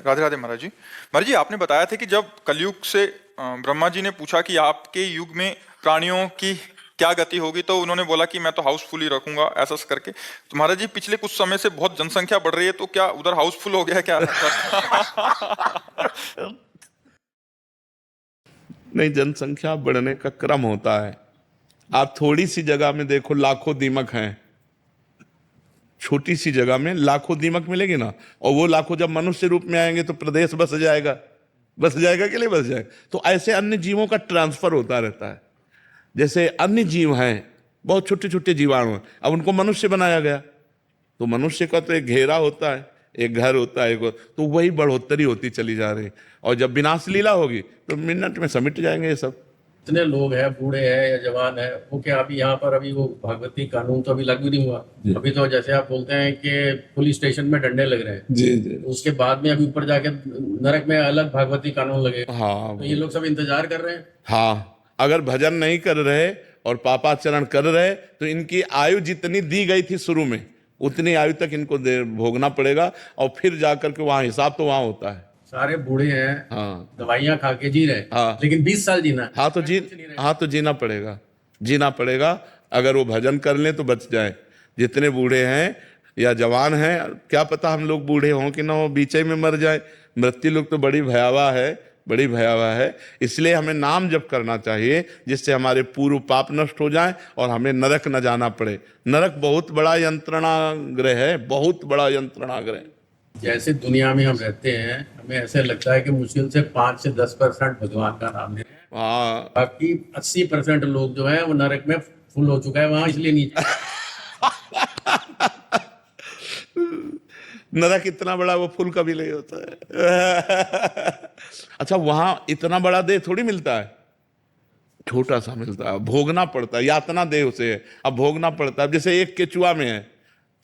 राधे राधे महाराज जी। महाराज जी, आपने बताया था कि जब कलयुग से ब्रह्मा जी ने पूछा कि आपके युग में प्राणियों की क्या गति होगी, तो उन्होंने बोला कि मैं तो हाउसफुल ही रखूंगा ऐसा करके। तो महाराज जी, पिछले कुछ समय से बहुत जनसंख्या बढ़ रही है, तो क्या उधर हाउसफुल हो गया क्या? नहीं, जनसंख्या बढ़ने का क्रम होता है। आप थोड़ी सी जगह में देखो, लाखों दीमक हैं। छोटी सी जगह में लाखों दीमक मिलेगी ना, और वो लाखों जब मनुष्य रूप में आएंगे तो प्रदेश बस जाएगा। बस जाएगा कि नहीं बस जाएगा? तो ऐसे अन्य जीवों का ट्रांसफर होता रहता है। जैसे अन्य जीव हैं, बहुत छोटे छोटे जीवाणु हैं, अब उनको मनुष्य बनाया गया, तो मनुष्य का तो एक घेरा होता है, एक घर होता है, तो वही बढ़ोतरी होती चली जा रही है। और जब विनाश लीला होगी तो मिनट में समिट जाएंगे ये सब। इतने लोग हैं, बूढ़े हैं या जवान है, वो क्या अभी यहाँ पर अभी वो भागवती कानून तो अभी लागू नहीं हुआ। अभी तो जैसे आप बोलते हैं कि पुलिस स्टेशन में डंडे लग रहे हैं जी जी। तो उसके बाद में अभी ऊपर जाके नरक में अलग भागवती कानून लगे। हाँ, तो ये लोग सब इंतजार कर रहे हैं। हाँ, अगर भजन नहीं कर रहे और पापाचरण कर रहे तो इनकी आयु जितनी दी गई थी शुरू में, उतनी आयु तक इनको भोगना पड़ेगा, और फिर जाकर के वहां हिसाब तो वहां होता है। सारे बूढ़े हैं, हाँ, दवाइयां खा के जी रहे हैं, हाँ, लेकिन 20 साल जीना है। हाँ तो जीना पड़ेगा, जीना पड़ेगा। अगर वो भजन कर लें तो बच जाए। जितने बूढ़े हैं या जवान हैं, क्या पता हम लोग बूढ़े हों कि ना हो, बीचे में मर जाए। मृत्यु लोग तो बड़ी भयावह है, बड़ी भयावह है। इसलिए हमें नाम जप करना चाहिए, जिससे हमारे पूर्व पाप नष्ट हो जाएं और हमें नरक न जाना पड़े। नरक बहुत बड़ा यंत्रणागृह है, बहुत बड़ा यंत्रणागृह। जैसे दुनिया में हम रहते हैं, हमें ऐसे लगता है कि मुश्किल से 5 से 10% भगवान का नाम ले रहे हैं। हाँ, बाकी 80% लोग जो है वो नरक में फुल हो चुका है वहां, इसलिए नहीं। नरक इतना बड़ा, वो फूल कभी नहीं होता है। अच्छा, वहां इतना बड़ा देह थोड़ी मिलता है, छोटा सा मिलता है, भोगना पड़ता है। यातना देह उसे है, अब भोगना पड़ता है। जैसे एक केचुआ में है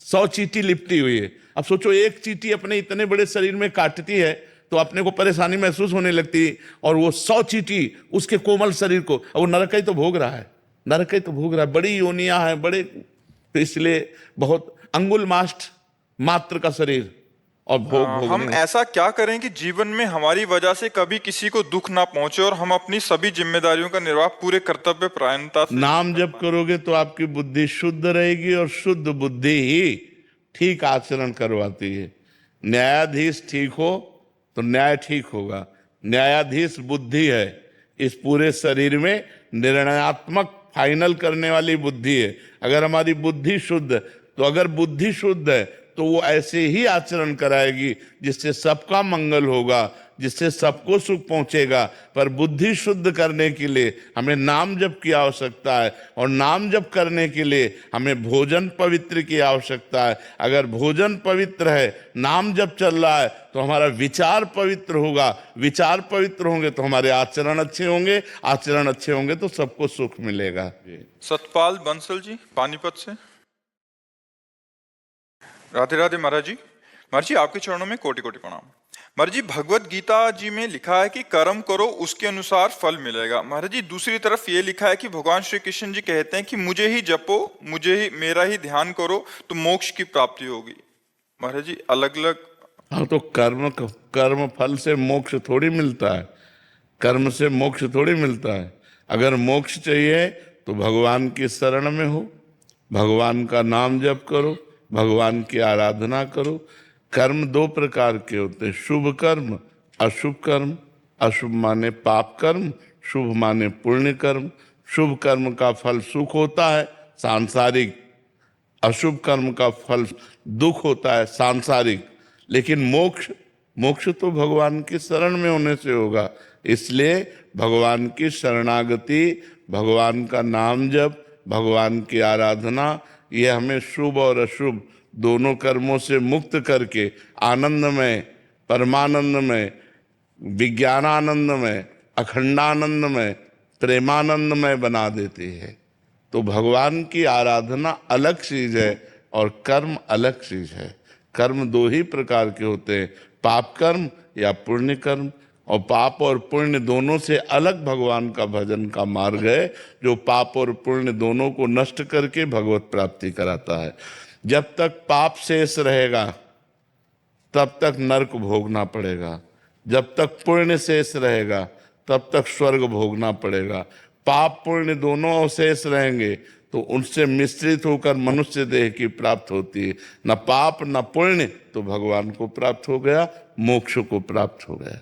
100 चींटी लिपटी हुई है। अब सोचो, एक चींटी अपने इतने बड़े शरीर में काटती है तो अपने को परेशानी महसूस होने लगती है, और वो 100 चींटी उसके कोमल शरीर को, अब वो नरक ही तो भोग रहा है, नरक ही तो भोग रहा है। बड़ी योनियां हैं, बड़े। तो इसलिए बहुत अंगुल मात्र का शरीर और भोग हम ऐसा क्या करें कि जीवन में हमारी वजह से कभी किसी को दुख ना पहुंचे और हम अपनी सभी जिम्मेदारियों का निर्वाह पूरे कर्तव्य परायणता से। नाम जप करोगे तो आपकी बुद्धि शुद्ध रहेगी, और शुद्ध बुद्धि ही ठीक आचरण करवाती है। न्यायाधीश ठीक हो तो न्याय ठीक होगा। न्यायाधीश बुद्धि है, इस पूरे शरीर में निर्णयात्मक फाइनल करने वाली बुद्धि है। अगर हमारी बुद्धि शुद्ध, तो अगर बुद्धि शुद्ध है तो वो ऐसे ही आचरण कराएगी जिससे सबका मंगल होगा, जिससे सबको सुख पहुंचेगा। पर बुद्धि शुद्ध करने के लिए हमें नाम जप की आवश्यकता है, और नाम जप करने के लिए हमें भोजन पवित्र की आवश्यकता है। अगर भोजन पवित्र है, नाम जप चल रहा है, तो हमारा विचार पवित्र होगा। विचार पवित्र होंगे तो हमारे आचरण अच्छे होंगे, आचरण अच्छे होंगे तो सबको सुख मिलेगा। सतपाल बंसल जी, पानीपत से। राधे राधे महाराज जी। महाराज जी, आपके चरणों में कोटि कोटि प्रणाम। महाराज जी, भगवत गीता जी में लिखा है कि कर्म करो, उसके अनुसार फल मिलेगा। महाराज जी, दूसरी तरफ ये लिखा है कि भगवान श्री कृष्ण जी कहते हैं कि मुझे ही जपो, मेरा ही ध्यान करो तो मोक्ष की प्राप्ति होगी। महाराज जी, अलग अलग। हाँ, तो कर्म फल से मोक्ष थोड़ी मिलता है, कर्म से मोक्ष थोड़ी मिलता है। अगर मोक्ष चाहिए तो भगवान की शरण में हो, भगवान का नाम जप करो, भगवान की आराधना करो। कर्म 2 प्रकार के होते हैं, शुभ कर्म, अशुभ कर्म। अशुभ माने पाप कर्म, शुभ माने पुण्य कर्म। शुभ कर्म का फल सुख होता है, सांसारिक। अशुभ कर्म का फल दुख होता है, सांसारिक। लेकिन मोक्ष तो भगवान की शरण में होने से होगा। इसलिए भगवान की शरणागति, भगवान का नाम जप, भगवान की आराधना, ये हमें शुभ और अशुभ दोनों कर्मों से मुक्त करके आनंदमय, परमानंदमय, विज्ञानानंदमय, अखंडानंदमय, प्रेमानंदमय बना देती है। तो भगवान की आराधना अलग चीज है और कर्म अलग चीज है। कर्म 2 ही प्रकार के होते हैं, पाप कर्म या पुण्य कर्म। और पाप और पुण्य दोनों से अलग भगवान का भजन का मार्ग है, जो पाप और पुण्य दोनों को नष्ट करके भगवत प्राप्ति कराता है। जब तक पाप शेष रहेगा तब तक नरक भोगना पड़ेगा। जब तक पुण्य शेष रहेगा तब तक स्वर्ग भोगना पड़ेगा। पाप पुण्य दोनों शेष रहेंगे तो उनसे मिश्रित होकर मनुष्य देह की प्राप्त होती है। न पाप न पुण्य तो भगवान को प्राप्त हो गया, मोक्ष को प्राप्त हो गया।